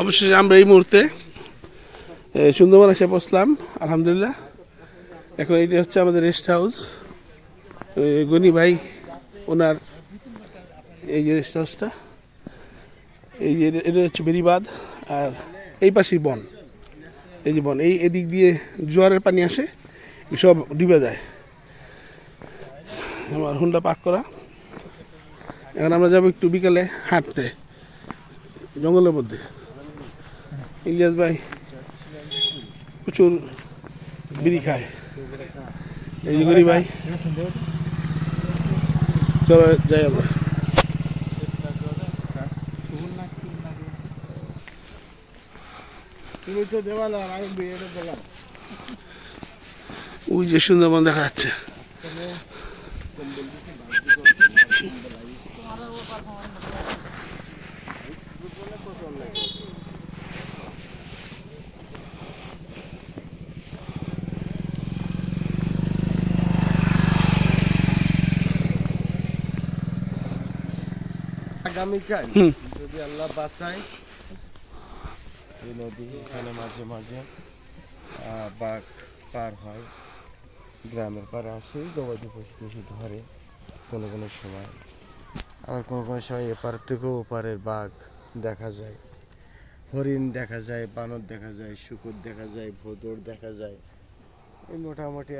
অবশ্যই আমরা এই মুহূর্তে সুন্দরবন এসে পৌঁছলাম আলহামদুলিল্লাহ। এখন এইটা হচ্ছে আমাদের রেস্ট হাউস, গনি ভাই ওনার এই যে রেস্ট হাউসটা, এই যে এটা হচ্ছে বেরিবাঁধ, আর এই পাশেই বন, এই যে বন, এই এদিক দিয়ে জোয়ারের পানি আসে, সব ডুবে যায়। আমার হুন্ডা পার্ক করা। এখন আমরা যাবো একটু বিকালে হাঁটতে জঙ্গলের মধ্যে। ইলিয়াস ভাই প্রচুর বিড়ি খায়, এই যে গনি ভাই। চলো যাই আমরা। ওই যে সুন্দরবন দেখা যাচ্ছে। আগামীকাল যদি আল্লাহ বাঁচায়, এই নদী এখানে মাঝে মাঝে বাঘ পার হয়, গ্রামের পারে আসে, গবাদি পশু টশু ধরে কোনো কোনো সময়, আবার কোনো কোনো সময় এপার থেকেও ওপারের বাঘ দেখা যায়, হরিণ দেখা যায়, বানর দেখা যায়, শুকর দেখা যায়, ভোদর দেখা যায়। এই মোটামুটি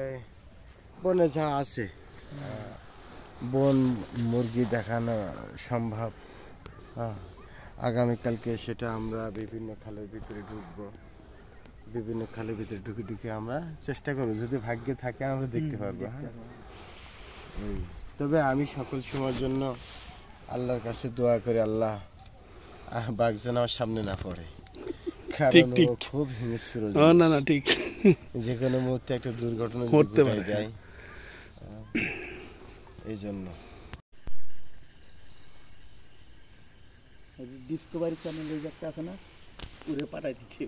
বনে যা আছে বন মুরগি দেখানো সম্ভব। আগামীকালকে সেটা আমরা বিভিন্ন খালের ভিতরে ঢুকবো, বিভিন্ন খালের ভিতরে ঢুকে ঢুকে আমরা চেষ্টা করবো, যদি ভাগ্যে থাকে আমরা দেখতে পারবো। তবে আমি সকল সময়ের জন্য আল্লাহর কাছে দোয়া করি, আল্লাহ বাঘ যেন আমার সামনে না পড়ে, কারণ ও খুব হিংস্র। না ঠিক, যে কোনো মুহূর্তে একটা দুর্ঘটনা ঘটতে যায়, এই জন্য। ডিসকভারি চ্যানেল এই একটা আছে না, উড়ে পাঠাই দিতে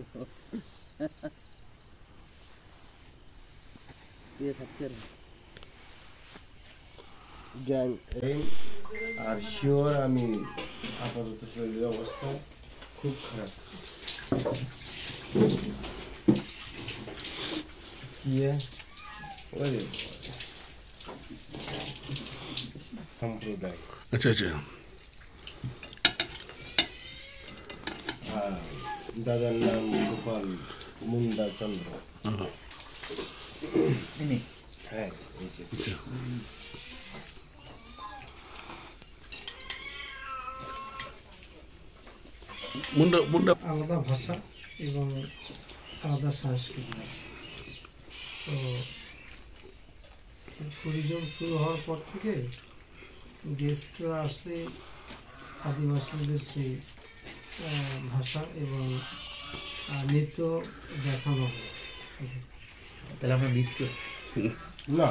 আর শিওর আমি আপাতত শরীরের অবস্থা খুব খারাপ। সম্প্রদায়, আচ্ছা আচ্ছা। দাদার নাম গোপাল মুন্ডা চন্দ্র। হ্যাঁ, মুন্ডা মুন্ডা আলাদা ভাষা এবং আলাদা সংস্কৃতি আছে। তো ট্যুরিজম শুরু হওয়ার পর থেকে গেস্টরা আসলে আদিবাসীদের সেই ভাষা এবং নৃত্য দেখানো হয়। তাহলে আমরা মিস করছি না,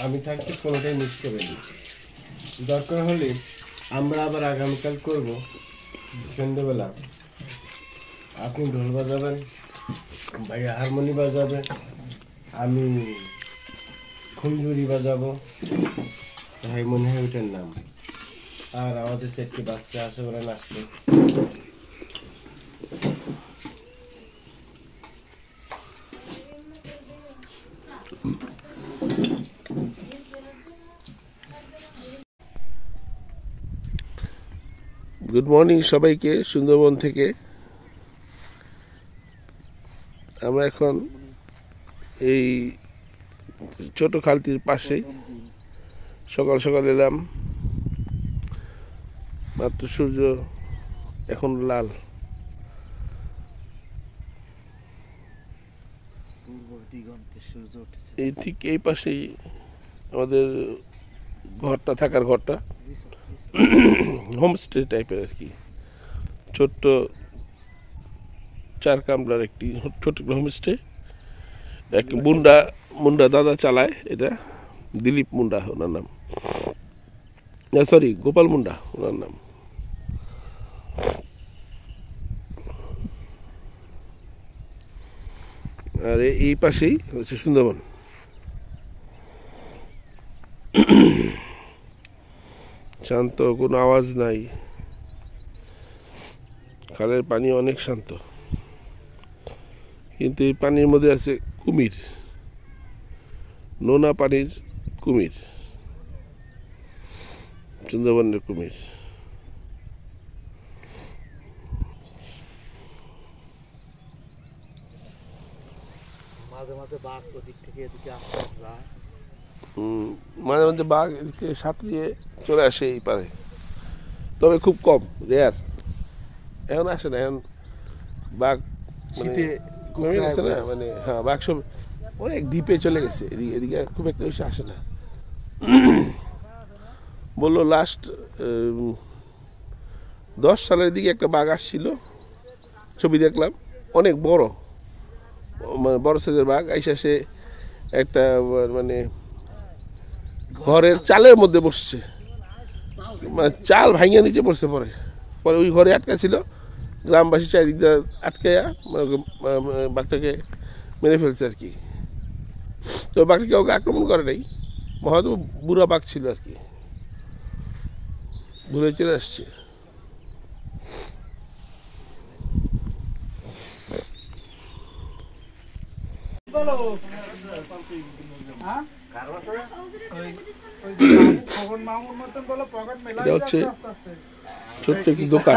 আমি থাকতে কোনোটাই মিস করে দিই। দরকার হলে আমরা আবার আগামীকাল করব সন্ধ্যেবেলা। আপনি ঢোল বাজাবেন, ভাইয়া হারমোনি বাজাবে, আমি খুঞ্জুরি বাজাবো, ভাই মনে হয় ওইটার নাম। আর আমাদের চারটি বাচ্চা আছে, ওরা নাচবে। গুড মর্নিং সবাইকে সুন্দরবন থেকে। আমরা এখন এই ছোট খালটির পাশেই সকাল সকাল এলাম, মাত্র সূর্য এখন লাল। এই ঠিক এই পাশেই আমাদের ঘরটা, থাকার ঘরটা, হোমস্টে টাইপের আর কি, ছোট্ট 4 কামরার একটি ছোট্ট হোমস্টে। এক মুন্ডা দাদা চালায় এটা, দিলীপ মুন্ডা ওনার নাম, সরি গোপাল মুন্ডা ওনার নাম। আর এই পাশেই হচ্ছে সুন্দরবন। শান্ত, কোনো আওয়াজ নাই, খালের পানি অনেক শান্ত, কিন্তু এই পানির মধ্যে আছে কুমির, নোনা পানির কুমির, সুন্দরবনের কুমির। মাঝে মাঝে বাঘ ওদিক থেকে এদিকে আসতে যায়। মাঝে মাঝে বাঘ এদিকে সাঁতরিয়ে চলে আসে এই পারে, তবে খুব কম, রেয়ার। এখন আসে না, এখন বাঘ মানে শীতে কমে গেছে না, মানে হ্যাঁ বাঘ সব অনেক দ্বীপে চলে গেছে, এদিকে খুব একটা বেশি আসে না। বললো লাস্ট 10 সালের দিকে একটা বাঘ আসছিল, ছবি দেখলাম, অনেক বড়, মানে বড় সাইজের বাঘ। আইসা সে একটা মানে ঘরের চালের মধ্যে বসছে, মানে চাল ভাঙিয়া নিচে পড়ছে, পরে পরে ওই ঘরে আটকা ছিল, গ্রামবাসী চারিদিক দিয়ে আটকাইয়া বাঘটাকে মেরে ফেলছে আর কি। তো বাঘটা কাউকে আক্রমণ করে নাই, হয়তো বুড়া বাঘ ছিল আর কি, ভুলে চলে আসছে। এটা হচ্ছে ছোট্ট একটি দোকান,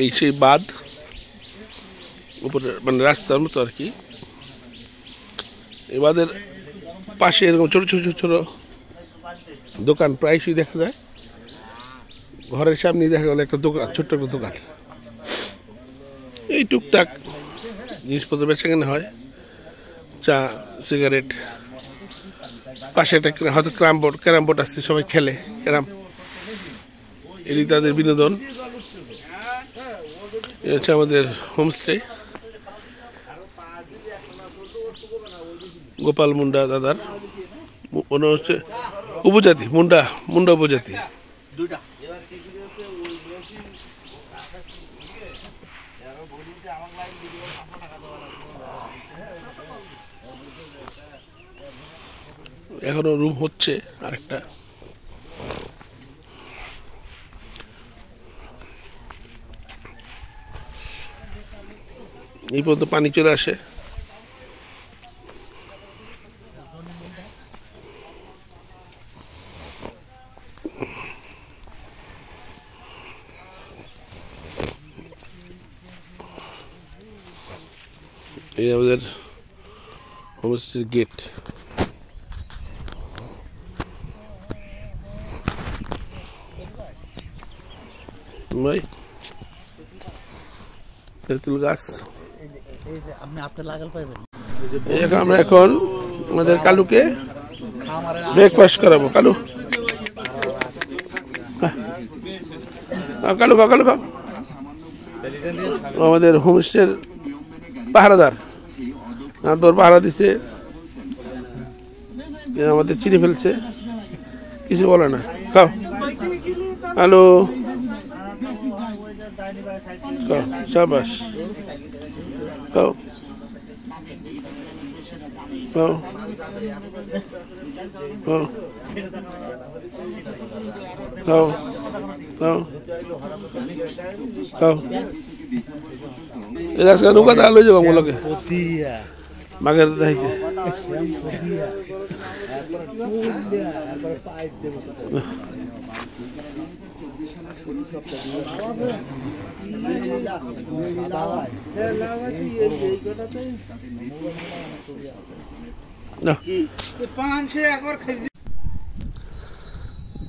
এই সেই বাঁধ উপরে, মানে রাস্তার মতো আর কি। এই বাঁধের পাশে এরকম ছোট ছোট ছোট দোকান প্রায়শই দেখা যায়। ঘরের সামনে দেখা গেল একটা দোকান, ছোট্ট একটা দোকান, এই টুকটাক জিনিসপত্র বেচা কেনা হয়, চা, সিগারেট। পাশে একটা হয়তো ক্যারাম বোর্ড আসছে, সবাই খেলে ক্যারাম, এটি তাদের বিনোদন। এ হচ্ছে আমাদের হোমস্টে, গোপাল মুন্ডা দাদার, ওনার হচ্ছে উপজাতি, মুন্ডা উপজাতি। এখনো রুম হচ্ছে আরেকটা। এই পর্যন্ত পানি চলে আসে। এই আমাদের হোমস্টের গেট। ভাই তেঁতুল গাছ, আমরা এখন আমাদের কালুকে ব্রেকফাস্ট করাবো। কালু কালু খাও, কালু খাও। আমাদের হোমস্টের পাহারাদার, তোর পাহারা দিচ্ছে, আমাদের চিনে ফেলছে, কিছু বলে না। খাও হ্যালো, শাবাশ, খাও খাও খাও খাও খাও খাও। এই রাস্তা নৌকা তাহলে লই যাবো আমগুলোকে বাঘের দাইতে।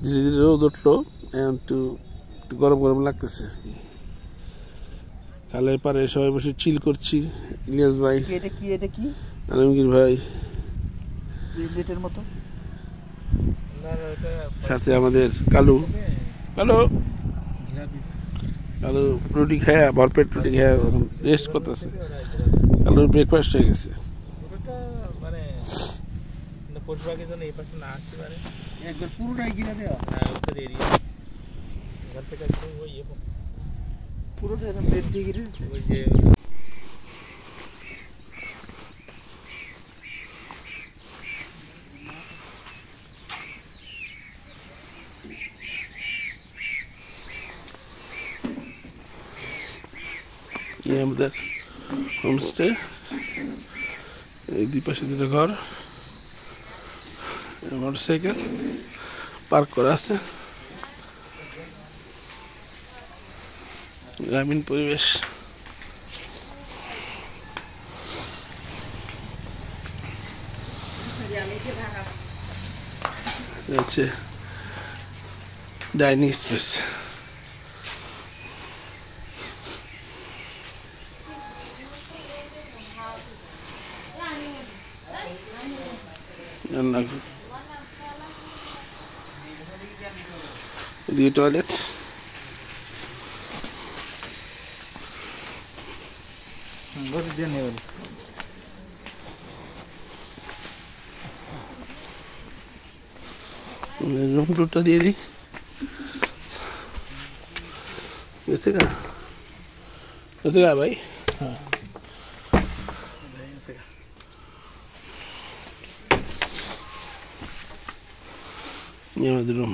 ধীরে ধীরে রোদ উঠলো, একটু গরম গরম লাগতেছে আর কি। খালের পারে সবাই বসে চিল করছি। ইলিয়াস ভাই, আলমগীর ভাই, সাথে আমাদের কালু। কালু কালু রুটি খায়া, ভরপেট রুটি খায়া রেস্ট করতেছে। কালুর ব্রেকফাস্ট হয়ে গেছে। পুরোটা এরকম বেড দিয়ে গিয়ে এই আমাদের হোমস্টে, এই দুই পাশে দুটো ঘর, মোটরসাইকেল পার্ক করা আছে। গ্রামীণ পরিবেশ। হচ্ছে ডাইনিং স্পেস। এদিকে টয়লেট, রুম টুরটা দিয়ে দিই। গেছে গা ভাই? ये আমাদের রুম।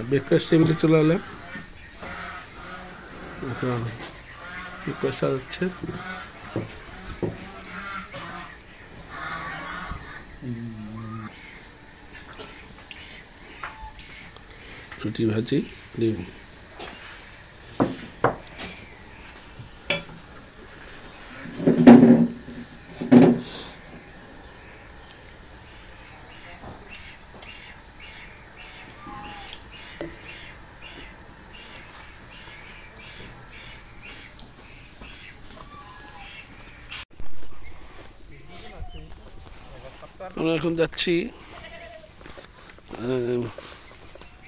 ব্রেকফাস্ট টেবিলে চলে এলাম। এখন ব্রেকফাস্ট সাজাচ্ছে। রুটি ভাজি ডিম। আমরা এখন যাচ্ছি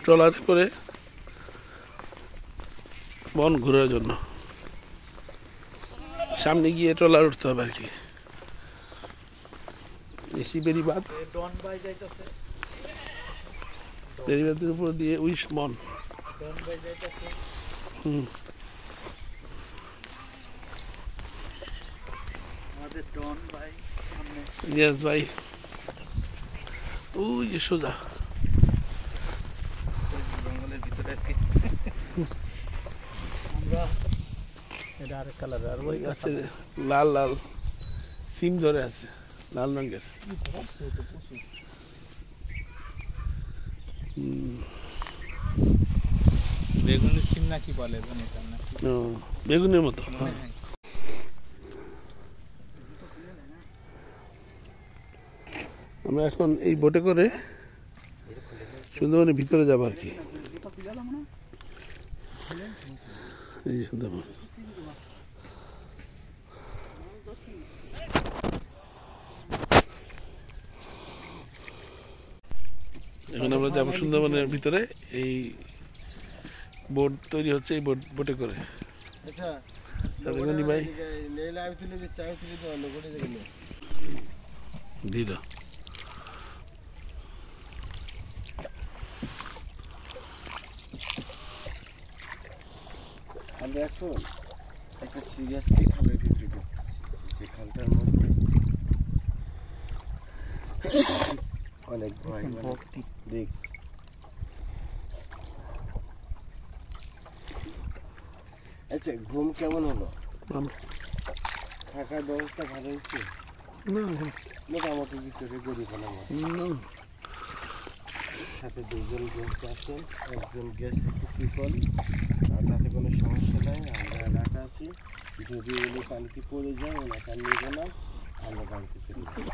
ট্রলার করে বন ঘোরার জন্য। সামনে গিয়ে ট্রলার উঠতে হবে আর কি। বেরিবাদ, ডন বাই যাইতেছে, বেরিবাদের উপর দিয়ে উইশ মন। ডন বাই যাইতেছে। আমাদের ডন বাই সামনে। ইয়েস ভাই, ওই যে সোজা জঙ্গলের ভিতরে আর কি। আমরা এটা আরেক কালার, আর ওই আছে লাল লাল সিম ধরে আছে, লাল রঙের। বেগুনের সিম নাকি বলে নাকি? ও, বেগুনের মতো। হ্যাঁ। আমরা এখন এই বোটে করে সুন্দরবনের ভিতরে যাবো আর কি। এই সুন্দরবন এখন আমরা যাবো সুন্দরবনের ভিতরে। এই বোট তৈরি হচ্ছে, এই বোটে করে। আচ্ছা সাথে গনি ভাই নেইলে আমি তুলে দিচ্ছি, আমি তুলে দিই, অন্য করে দেখি দিল। আমরা এখন একটা সিরিয়াসলি খালের ভিতরে ঢুকতেছি, যে খালটার মধ্যে অনেক ভয়, ভক্তি, রিস্ক। আচ্ছা, ঘুম কেমন হলো? থাকার ব্যবস্থা ভালো হচ্ছে? মোটামুটি ভিতরে গরিবানা মতো। সাথে দুজন গেস্ট আছেন, একজন গেস্ট একটু সুফল, আর তাতে কোনো সমস্যা নাই। আমরা এলাকা আছি, যদি উনি পানিতে পড়ে যায় ওনাকে নেব না, আমরা বাড়িতে চলে যাই।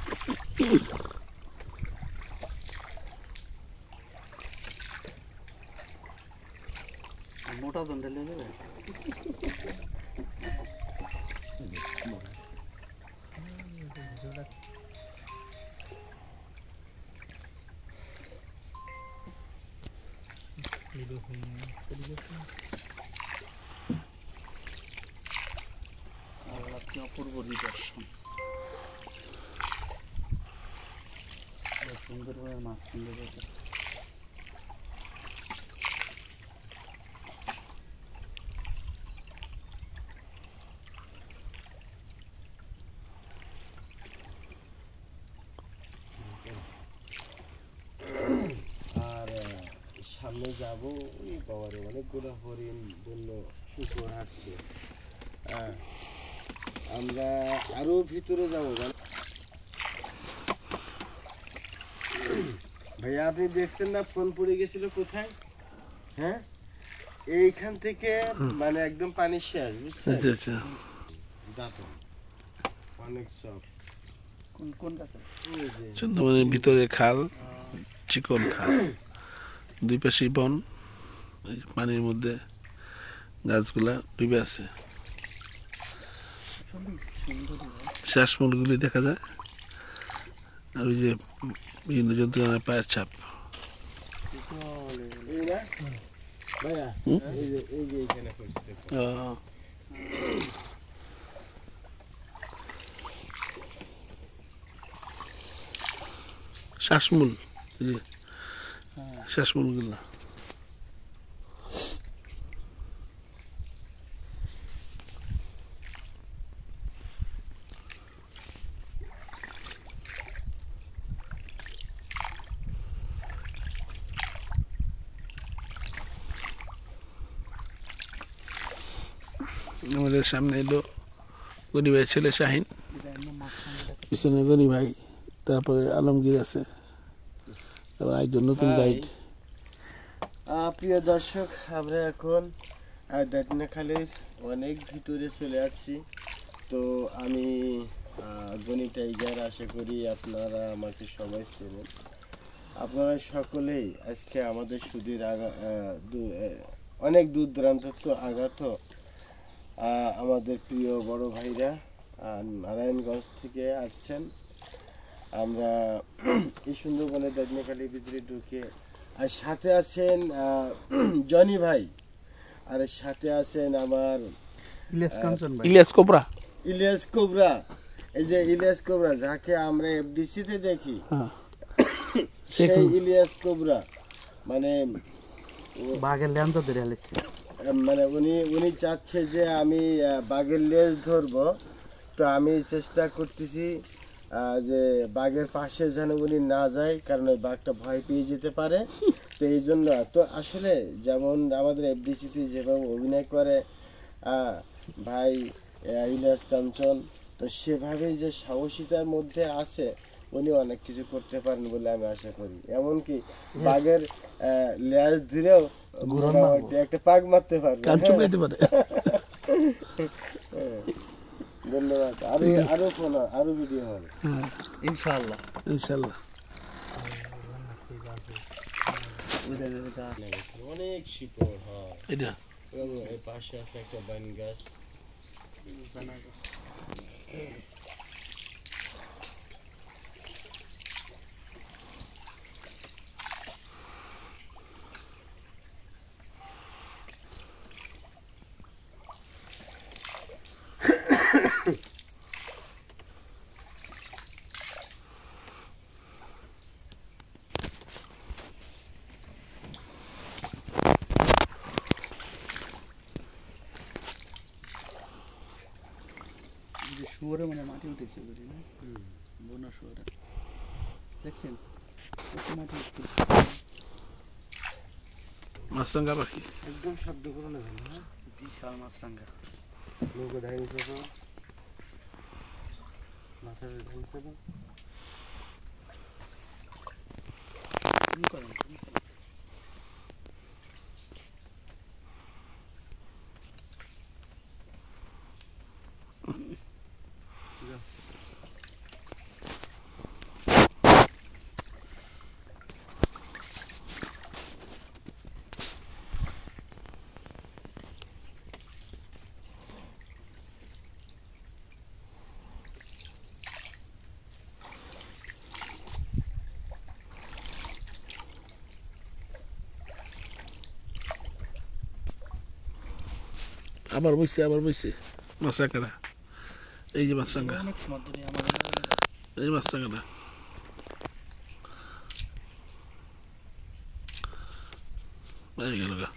মোটা দণ্ডে লেগে যাবে। অপূর্ব নিদর্শন। সুন্দরবনের মাছ সুন্দর। আর সামনে যাবো ওই বাবারে অনেকগুলো হরিণ বন্য শুকর হাঁটছে। আমরা আরো ভিতরে যাবো। ভাইয়া আপনি দেখছেন না ফোন পড়ে গেছিল কোথায়? হ্যাঁ, এইখান থেকে মানে একদম পানি শেষ, বুঝছেন? আচ্ছা আচ্ছা। দাঁতন অনেক সব। কোন গাছে? সুন্দরবনের ভিতরে খাল, চিকন খাল, দুই পাশে বন, এই পানির মধ্যে গাছগুলা ডুবে আছে। শ্বাসমূলগুলি দেখা যায়, আর ওই যে বিভিন্ন জন্তুজনের পায়ের ছাপ। এই না ভাইয়া, এই যে এইখানে করছে। শ্বাসমূল, এই যে শ্বাসমূলগুলা। আমাদের সামনে এলো গনি ভাই ছেলে শাহিন, পিছনে গনি ভাই, তারপরে আলমগীর আছে, তারপর একজন নতুন গাইড। প্রিয় দর্শক, আমরা এখন দাঁতনাখালীর অনেক ভিতরে চলে আসছি। তো আমি গনি টাইগার, আশা করি আপনারা আমাকে সবাই চেনেন। আপনারা সকলেই আজকে আমাদের সুদীর অনেক দূর দূরান্ত তো আগত আমাদের প্রিয় বড় ভাইরা নারায়ণগঞ্জ থেকে আসছেন। আমরা এই সুন্দরবনের দাঁতনাখালীর ভিতরে ঢুকে, আর সাথে আছেন জনি ভাই, আর সাথে আছেন আমার ইলিয়াস কোবরা। ইলিয়াস কোবরা। এই যে ইলিয়াস কোবরা, যাকে আমরা এফডিসিতে দেখি, সেই ইলিয়াস কোবরা। মানে বাঘের ল্যান্ড ধরে আলেছে। মানে উনি চাচ্ছে যে আমি বাঘের লেজ ধরবো। তো আমি চেষ্টা করতেছি যে বাঘের পাশে যেন উনি না যায়, কারণ ওই বাঘটা ভয় পেয়ে যেতে পারে। তো এই জন্য তো আসলে যেমন আমাদের এফডিসিতে যেভাবে অভিনয় করে ভাই ইলিয়াস কাঞ্চন, তো সেভাবেই যে সাহসিতার মধ্যে আছে, উনি অনেক কিছু করতে পারেন বলে আমি আশা করি। এমনকি বাঘের লেজ ধরেও একটা পাক মারতে পারবে, ধন্যবাদ। আরো ভিডিও হবে ইনশাআল্লাহ। অনেক শিকড় হয়। এটা এই পাশে আছে একটা বান গাছ। শুয়োরে মানে মাটি উঠেছে বুঝি না, বন্য শুয়োরে দেখছেন মাটি উঠছে। মাছরাঙা পাখি একদম শব্দ করে নেবেন। বিশাল মাছরাঙা। লোক ধাইন করো, মাথার ধাইন করো। কি করেন? আবার বসছে মাছা কাটা। এই যে মাছরাঙ্গা, অনেক সময় ধরে আমার এই মাছরাঙ্গাটা এই গেল গা।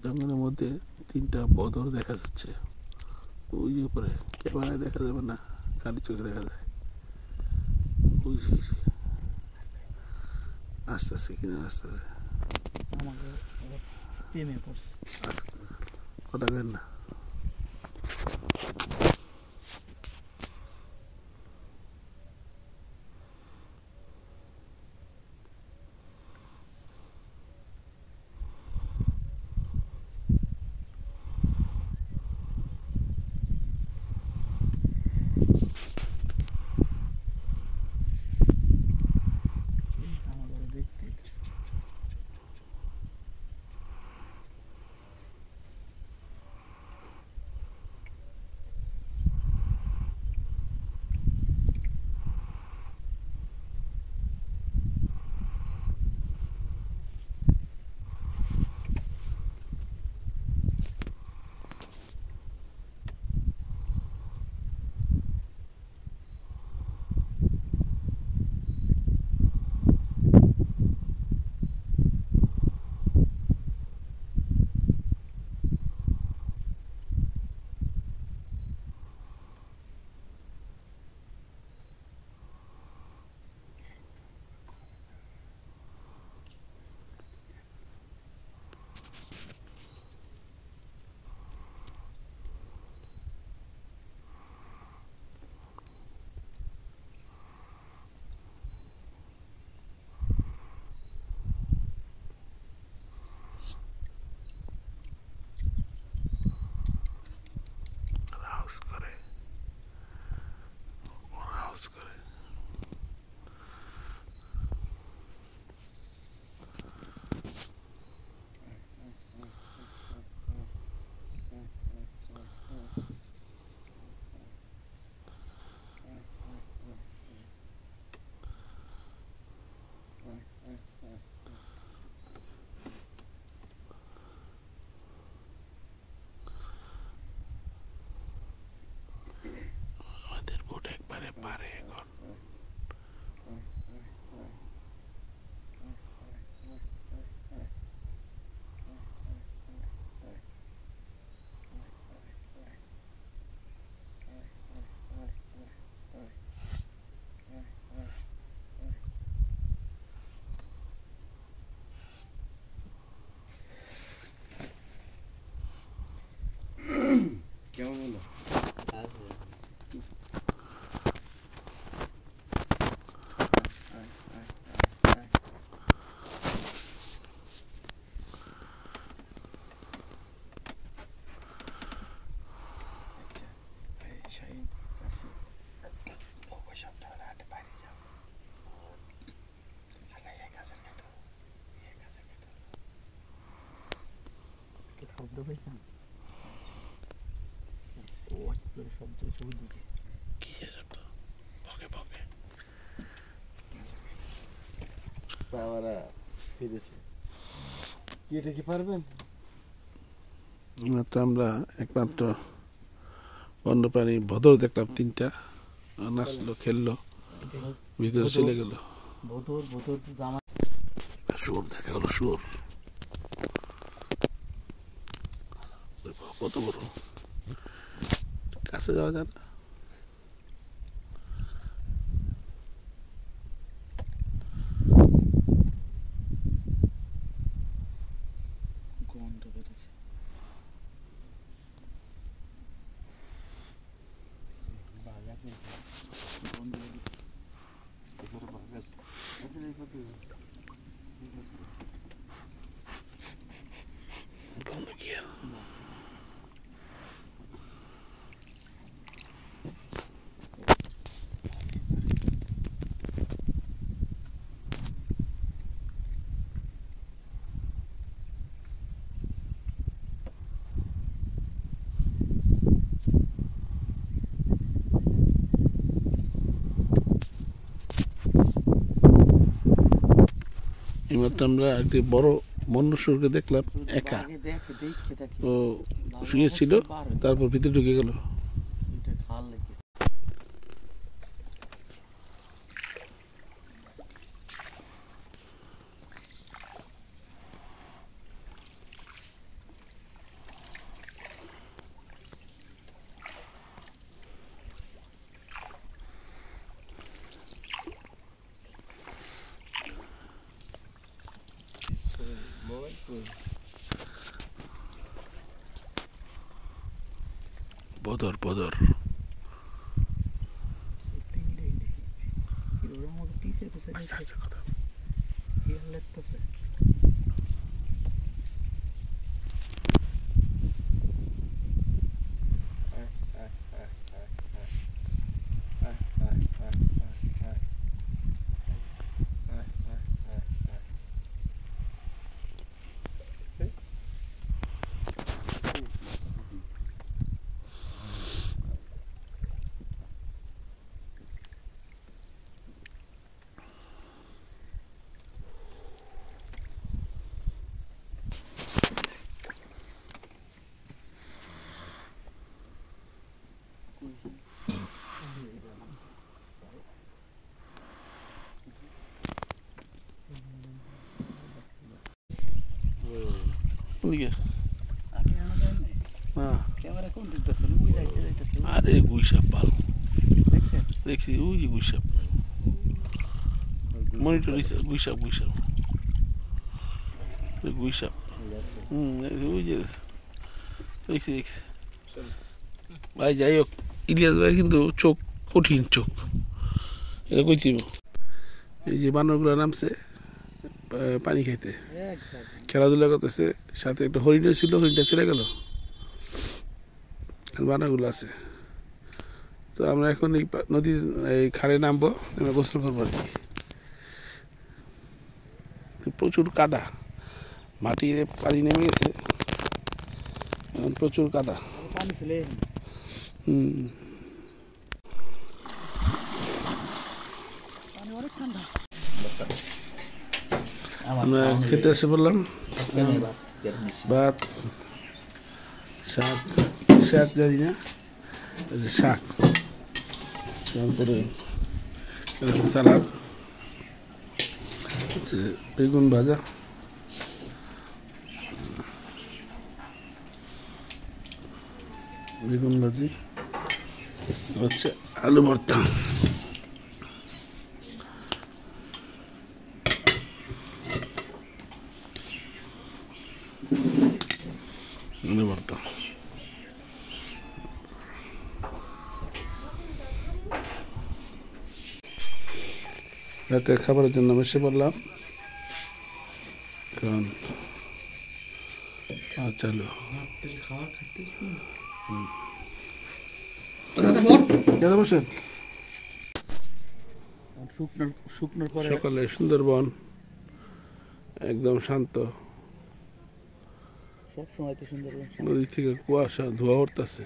জঙ্গলের মধ্যে 3টা বদর দেখা যাচ্ছে, ওই যে উপরে ক্যামেরায় দেখা যাবে না, খালি চোখে দেখা যায়। ওই যে আস্তে আস্তে কিনা আস্তে আস্তে আমাকে প্রেমে পড়ছে। কথা কেন না। আমাকে দেখতে আমাদের বোট একবারে পারে এখন। কেমন হলো? শব্দ পাইছেন? ও শব্দ চৌদিকে কি শব্দ? বকে বকে বাবারা ফিরেছে। কি এটা কি পারবেন? মাত্র আমরা একমাত্র বন্যপ্রাণী ভদর দেখলাম 3টা, নাচলো খেললো, ভিতরে চলে গেল। ভোতর জামা শুয়োর দেখা গেল, শুয়োর। কত বড়, কাছে যাওয়া যায় না। গন্ধ বেরোচ্ছে। গন্ধ গন্ধ কি আর? এইমাত্র আমরা একটি বড় বন্য শুয়োরকে দেখলাম একা, আগে দেখে দেখে দেখি ও শুয়েছিল, তারপর ভিতরে ঢুকে গেল। এটা খাল লেগে বদর বদর ওরা আমাকে পিছে পিছে আস্তে আস্তে কথা। খেয়াল লাগতেছে। ওদিকে আমি আনা যায় না, না, ক্যামেরা কোন দিক দেখছেন? ওই যাইতে যাইতেছে, আরে গুইসাপ ভালো দেখছেন? দেখছি, ওই যে গুইসাপ, মনিটর গুইসাপ গুইসাপ গুইসাপ, ওই যে দেখছি দেখছি। ভাই যাই হোক, ইলিয়াস ভাই কিন্তু চোখ কঠিন চোখ, এটা কই দিব। এই যে বানরগুলো নামছে পানি খাইতে, খেলাধুলা করতেছে, সাথে একটা হরিণও ছিল, হরিণটা চলে গেল, আর বানরগুলো আছে। তো আমরা এখন এই নদীর এই খালে নামবো, আমরা গোসল করবো আর কি। তো প্রচুর কাদা, মাটিতে পানি নেমে গেছে, এখন প্রচুর কাদা। পানি ছিল পানি অনেক ঠান্ডা। আমরা খেতে এসে বললাম ভাত, শাক, শাক জানি না, শাক, তারপরে সালাদ, বেগুন ভাজা, বেগুন ভাজি, হচ্ছে আলু ভর্তা। আলু ভর্তা রাতের খাবারের জন্য বসে পড়লাম। কারণ চলো বসে শুকনোর পরে সকালে সুন্দরবন একদম শান্ত, সব সময় তো সুন্দর। নদী থেকে কুয়াশা ধোয়া উঠতেছে।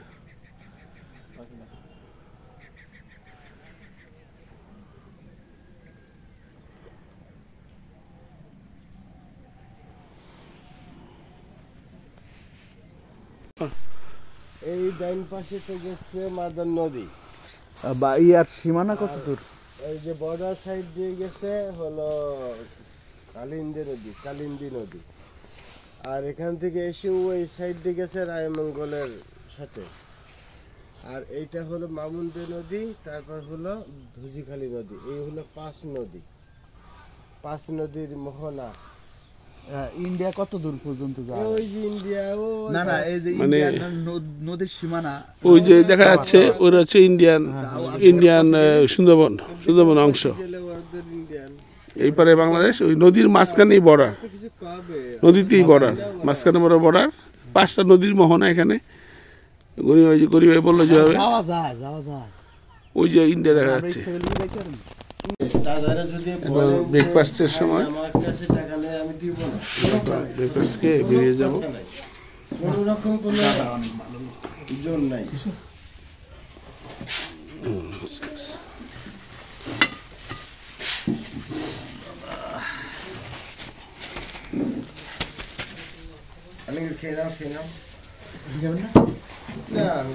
এই ডাইন পাশে তো গেছে মাদার নদী, বা ইয়ার সীমানা কত দূর? এই যে বর্ডার সাইড দিয়ে গেছে হলো কালিন্দী নদী, কালিন্দী নদী। আর এখান থেকে এসে ওই সাইড দিয়ে গেছে রায়মঙ্গলের সাথে। আর এইটা হলো মামুন্ডি নদী, তারপর হলো ধুজিখালি নদী। এই হলো 5 নদী, 5 নদীর মোহনা। ইন্ডিয়া কত দূর পর্যন্ত যায়? ওই যে ইন্ডিয়া, ও না না, এই যে মানে ইন্ডিয়ার নদীর সীমানা, ওই যে দেখা যাচ্ছে ওটা হচ্ছে ইন্ডিয়ান সুন্দরবন অংশ। গেলে ওদের ইন্ডিয়ান এই পারে বাংলাদেশ, ওই নদীর মাঝখানেই বর্ডার, কিছু কবে নদীতেই বর্ডার, মাঝখানে বড় বর্ডার, 5টা নদীর মোহনা এখানে। গরিব ভাই বললো যেভাবে যাওয়া যায় ওই যে ইন্ডিয়া দেখা যাচ্ছে। দাদারা যদি এখন বলেন যে, ব্রেকফাস্টের সময় আমার কাছে টাকা নেই, আমি দিব না, ব্রেকফাস্ট খেয়ে বেরিয়ে যাব। কোনো রকম কোনো জোর নাই। আমি খেয়ে নাও, না আমি